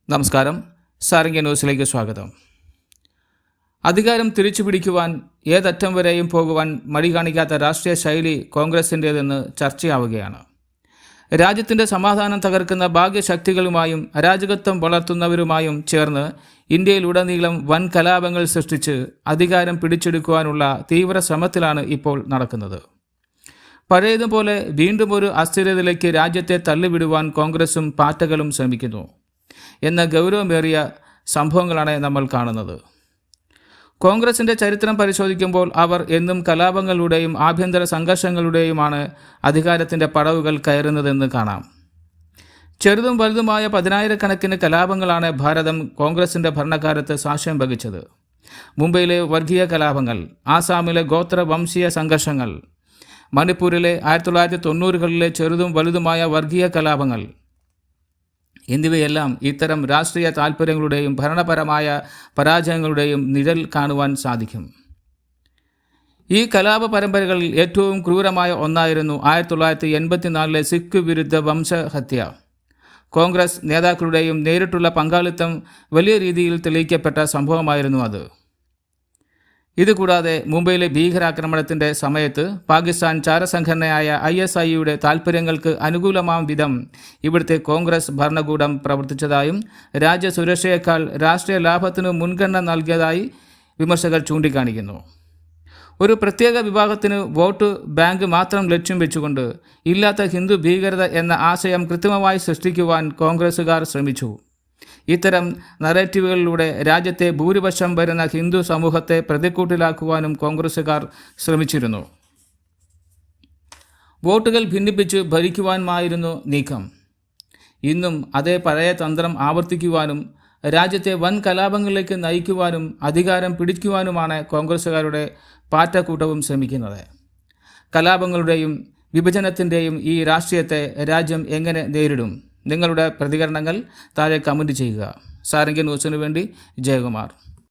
നമസ്കാരം. സാരംഗ്യ ന്യൂസിലേക്ക് സ്വാഗതം. അധികാരം തിരിച്ചുപിടിക്കുവാൻ ഏതറ്റം വരെയും പോകുവാൻ മടി കാണിക്കാത്ത രാഷ്ട്രീയ ശൈലി കോൺഗ്രസിൻ്റേതെന്ന് ചർച്ചയാവുകയാണ്. രാജ്യത്തിൻ്റെ സമാധാനം തകർക്കുന്ന ഭാഗ്യശക്തികളുമായും അരാജകത്വം വളർത്തുന്നവരുമായും ചേർന്ന് ഇന്ത്യയിലുടനീളം വൻ കലാപങ്ങൾ സൃഷ്ടിച്ച് അധികാരം പിടിച്ചെടുക്കുവാനുള്ള തീവ്ര ശ്രമത്തിലാണ് ഇപ്പോൾ നടക്കുന്നത്. പഴയതുപോലെ വീണ്ടും ഒരു അസ്ഥിരതയിലേക്ക് രാജ്യത്തെ തള്ളിവിടുവാൻ കോൺഗ്രസും പാർട്ടികളും ശ്രമിക്കുന്നു എന്ന ഗൗരവമേറിയ സംഭവങ്ങളാണ് നമ്മൾ കാണുന്നത്. കോൺഗ്രസിൻ്റെ ചരിത്രം പരിശോധിക്കുമ്പോൾ അവർ എന്നും കലാപങ്ങളുടെയും ആഭ്യന്തര സംഘർഷങ്ങളുടെയുമാണ് അധികാരത്തിൻ്റെ പടവുകൾ കയറുന്നതെന്ന് കാണാം. ചെറുതും വലുതുമായ 10,000-കണക്കിന് കലാപങ്ങളാണ് ഭാരതം കോൺഗ്രസിൻ്റെ ഭരണകാലത്ത് സാക്ഷ്യം വഹിച്ചത്. മുംബൈയിലെ വർഗീയ കലാപങ്ങൾ, ആസാമിലെ ഗോത്ര വംശീയ സംഘർഷങ്ങൾ, മണിപ്പൂരിലെ 1990-കളിലെ ചെറുതും വലുതുമായ വർഗീയ കലാപങ്ങൾ എന്നിവയെല്ലാം ഇത്തരം രാഷ്ട്രീയ താൽപ്പര്യങ്ങളുടെയും ഭരണപരമായ പരാജയങ്ങളുടെയും നിഴൽ കാണുവാൻ സാധിക്കും. ഈ കലാപ പരമ്പരകളിൽ ഏറ്റവും ക്രൂരമായ ഒന്നായിരുന്നു 1984-ലെ സിഖ് വിരുദ്ധ വംശഹത്യ. കോൺഗ്രസ് നേതാക്കളുടെയും നേരിട്ടുള്ള പങ്കാളിത്തം വലിയ രീതിയിൽ തെളിയിക്കപ്പെട്ട സംഭവമായിരുന്നു അത്. ഇതുകൂടാതെ മുംബൈയിലെ ഭീകരാക്രമണത്തിൻ്റെ സമയത്ത് പാകിസ്ഥാൻ ചാരസംഘടനയായ ISIയുടെ താൽപ്പര്യങ്ങൾക്ക് അനുകൂലമാം വിധം ഇവിടുത്തെ കോൺഗ്രസ് ഭരണകൂടം പ്രവർത്തിച്ചതായും രാജ്യസുരക്ഷയേക്കാൾ രാഷ്ട്രീയ ലാഭത്തിന് മുൻഗണന നൽകിയതായി വിമർശകർ ചൂണ്ടിക്കാണിക്കുന്നു. ഒരു പ്രത്യേക വിഭാഗത്തിന് വോട്ട് ബാങ്ക് മാത്രം ലക്ഷ്യം വെച്ചുകൊണ്ട് ഇല്ലാത്ത ഹിന്ദു ഭീകരത എന്ന ആശയം കൃത്രിമമായി സൃഷ്ടിക്കുവാൻ കോൺഗ്രസുകാർ ശ്രമിച്ചു. ഇത്തരം നറേറ്റീവുകളിലൂടെ രാജ്യത്തെ ഭൂരിപക്ഷം വരുന്ന ഹിന്ദു സമൂഹത്തെ പ്രതിക്കൂട്ടിലാക്കുവാനും കോൺഗ്രസുകാർ ശ്രമിച്ചിരുന്നു. വോട്ടുകൾ ഭിന്നിപ്പിച്ച് ഭരിക്കുവാനുമായിരുന്നു നീക്കം. ഇന്നും അതേ പഴയ തന്ത്രം ആവർത്തിക്കുവാനും രാജ്യത്തെ വൻ കലാപങ്ങളിലേക്ക് നയിക്കുവാനും അധികാരം പിടിക്കുവാനുമാണ് കോൺഗ്രസുകാരുടെ പാറ്റക്കൂട്ടവും ശ്രമിക്കുന്നത്. കലാപങ്ങളുടെയും വിഭജനത്തിൻ്റെയും ഈ രാഷ്ട്രീയത്തെ രാജ്യം എങ്ങനെ നേരിടും? നിങ്ങളുടെ പ്രതികരണങ്ങൾ താഴെ കമൻറ്റ് ചെയ്യുക. സാരംഗ്യ ന്യൂസിനു വേണ്ടി ജയകുമാർ.